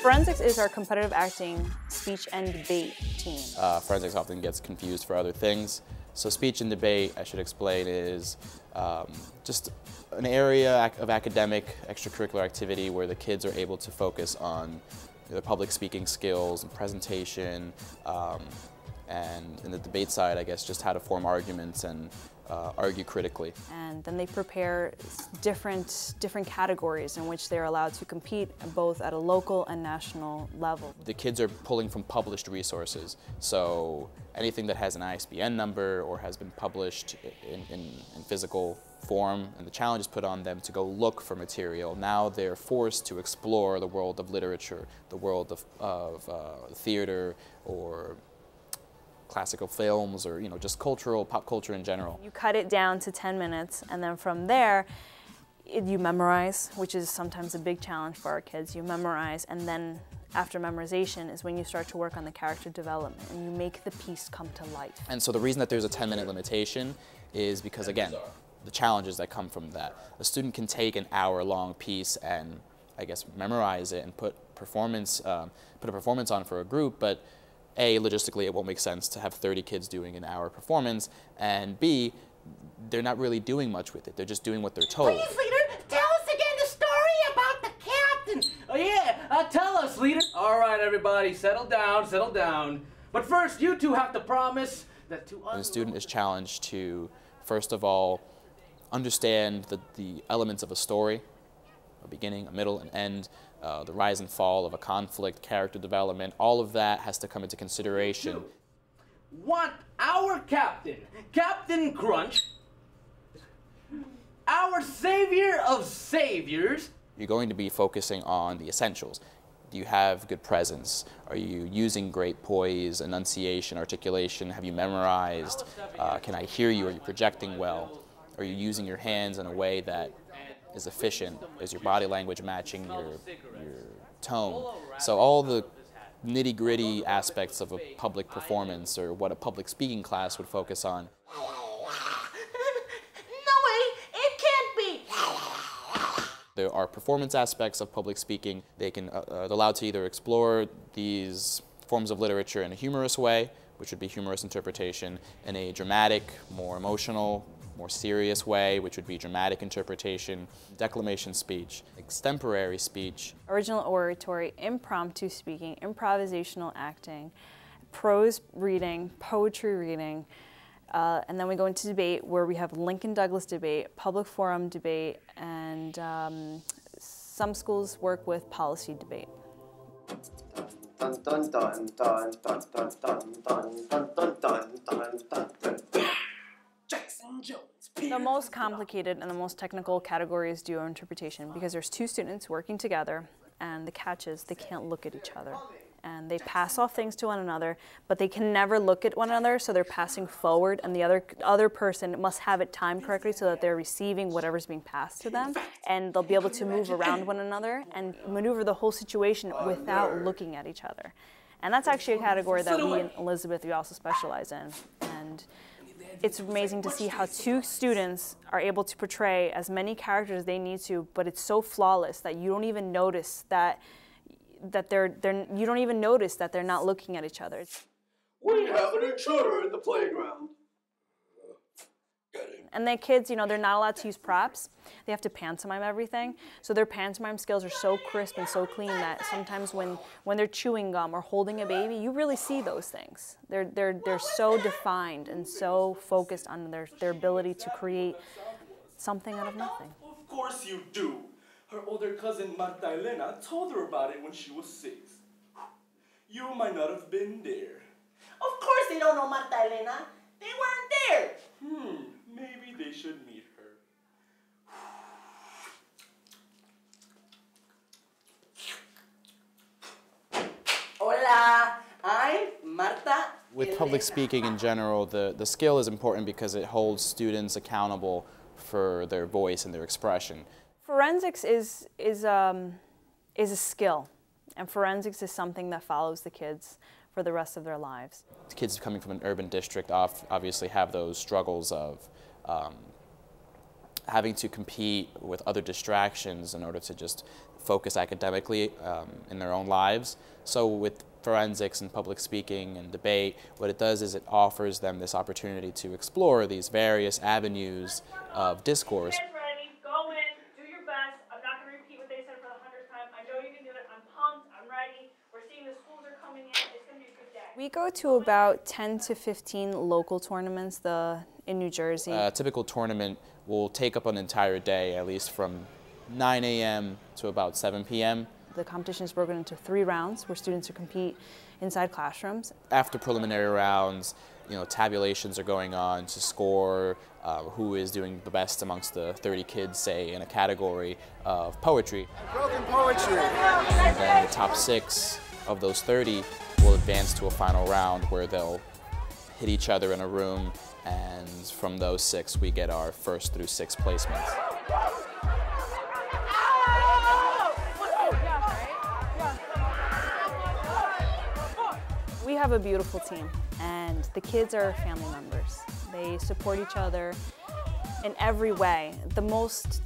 Forensics is our competitive acting, speech and debate team. Forensics often gets confused for other things. So speech and debate, I should explain, is just an area of academic extracurricular activity where the kids are able to focus on their public speaking skills and presentation, and in the debate side, I guess, just how to form arguments and argue critically. And then they prepare different categories in which they're allowed to compete both at a local and national level. The kids are pulling from published resources, so anything that has an ISBN number or has been published in physical form, and the challenge is put on them to go look for material. Now they're forced to explore the world of literature, the world of theater, or classical films, or just pop culture in general. You cut it down to 10 minutes, and then from there, you memorize, which is sometimes a big challenge for our kids. You memorize, and then after memorization is when you start to work on the character development, and you make the piece come to life. And so the reason that there's a 10-minute limitation is because, again, the challenges that come from that. A student can take an hour-long piece and, I guess, memorize it and put a performance on for a group, but A, logistically it won't make sense to have 30 kids doing an hour performance, and B, they're not really doing much with it. They're just doing what they're told. Please, leader, tell us again the story about the captain. Oh yeah, tell us, leader. All right, everybody, settle down, settle down. But first, you two have to promise that The student is challenged to, first of all, understand the elements of a story, a beginning, a middle, an end, the rise and fall of a conflict, character development. All of that has to come into consideration. Want our captain, Captain Crunch, our savior of saviors. You're going to be focusing on the essentials. Do you have good presence? Are you using great poise, enunciation, articulation? Have you memorized? Can I hear you? Are you projecting well? Are you using your hands in a way that is efficient? Is your body language matching your tone? So all the nitty-gritty aspects of a public performance, or what a public speaking class would focus on. No way, it can't be. There are performance aspects of public speaking. They're allowed to either explore these forms of literature in a humorous way, which would be humorous interpretation, in a dramatic, more emotional, more serious way, which would be dramatic interpretation, declamation speech, extemporary speech, Original oratory, impromptu speaking, improvisational acting, prose reading, poetry reading, and then we go into debate, where we have Lincoln Douglas debate, public forum debate, and some schools work with policy debate. Dun, dun, dun, dun, dun, dun, dun, dun, dun, dun, dun, dun, dun, dun. The most complicated and the most technical category is duo interpretation, because there's two students working together, and the catch is they can't look at each other. And they pass off things to one another, but they can never look at one another, so they're passing forward, and the other person must have it timed correctly so that they're receiving whatever's being passed to them, and they'll be able to move around one another and maneuver the whole situation without looking at each other. And that's actually a category that we in Elizabeth, we also specialize in. And it's amazing to see how two students are able to portray as many characters as they need to, but it's so flawless that you don't even notice that you don't even notice that they're not looking at each other. We have an intruder in the playground. And the kids, they're not allowed to use props. They have to pantomime everything. So their pantomime skills are so crisp and so clean that sometimes when they're chewing gum or holding a baby, you really see those things. They're so defined and so focused on their ability to create something out of nothing. Of course you do. Her older cousin Marta Elena told her about it when she was 6. You might not have been there. Of course they don't know Marta Elena. They weren't there. Maybe they should meet her. Hola, I'm Marta. With public speaking in general, the skill is important because it holds students accountable for their voice and their expression. Forensics is a skill, and forensics is something that follows the kids for the rest of their lives. Kids coming from an urban district obviously have those struggles of having to compete with other distractions in order to just focus academically in their own lives. So with forensics and public speaking and debate, what it does is it offers them this opportunity to explore these various avenues of discourse. Get ready, go in, do your best. I'm not going to repeat what they said for the 100th time. I know you can do it. I'm pumped. I'm ready. We're seeing the schools are coming in. It's going to be a good day. We go to about 10 to 15 local tournaments in New Jersey. A typical tournament will take up an entire day, at least from 9 a.m. to about 7 p.m. The competition is broken into 3 rounds where students will compete inside classrooms. After preliminary rounds, tabulations are going on to score who is doing the best amongst the 30 kids, say, in a category of poetry. Broken poetry. And then the top 6 of those 30 will advance to a final round where they'll hit each other in a room, and from those 6 we get our 1st through 6th placements. We have a beautiful team, and the kids are family members. They support each other in every way. The most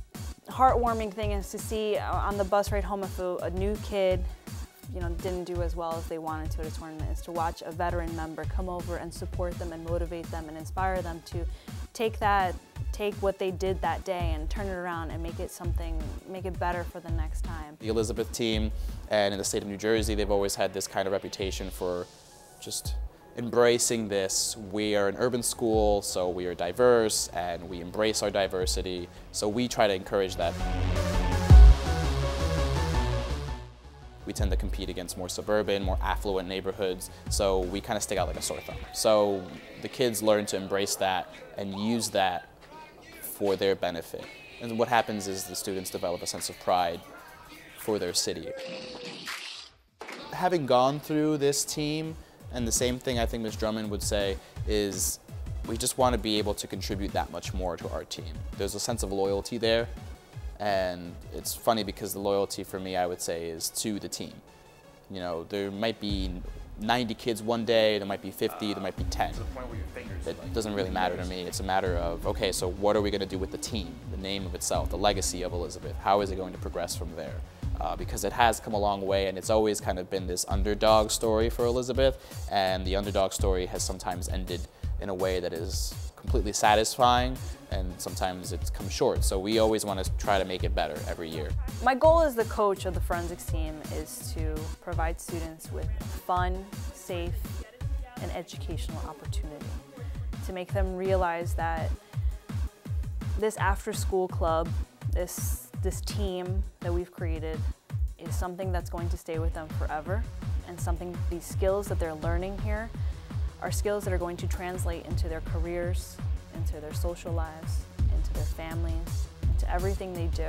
heartwarming thing is to see on the bus ride home if a new kid didn't do as well as they wanted to at a tournament, is to watch a veteran member come over and support them and motivate them and inspire them to take what they did that day and turn it around and make it better for the next time. The Elizabeth team, and in the state of New Jersey, they've always had this kind of reputation for just embracing this. We are an urban school, so we are diverse and we embrace our diversity, so we try to encourage that. We tend to compete against more suburban, more affluent neighborhoods, so we kind of stick out like a sore thumb. So the kids learn to embrace that and use that for their benefit. And what happens is the students develop a sense of pride for their city. Having gone through this team, and the same thing I think Ms. Drummond would say, is we just want to be able to contribute that much more to our team. There's a sense of loyalty there. And it's funny because the loyalty for me, I would say, is to the team. There might be 90 kids one day, there might be 50, there might be 10. It doesn't really matter to me. It's a matter of, okay, so what are we going to do with the team, the name of itself, the legacy of Elizabeth? How is it going to progress from there? Because it has come a long way, and it's always kind of been this underdog story for Elizabeth, and the underdog story has sometimes ended in a way that is completely satisfying, and sometimes it's come short. So we always want to try to make it better every year. My goal as the coach of the forensics team is to provide students with a fun, safe, and educational opportunity, to make them realize that this after-school club, this team that we've created, is something that's going to stay with them forever, and these skills that they're learning here are skills that are going to translate into their careers, into their social lives, into their families, into everything they do.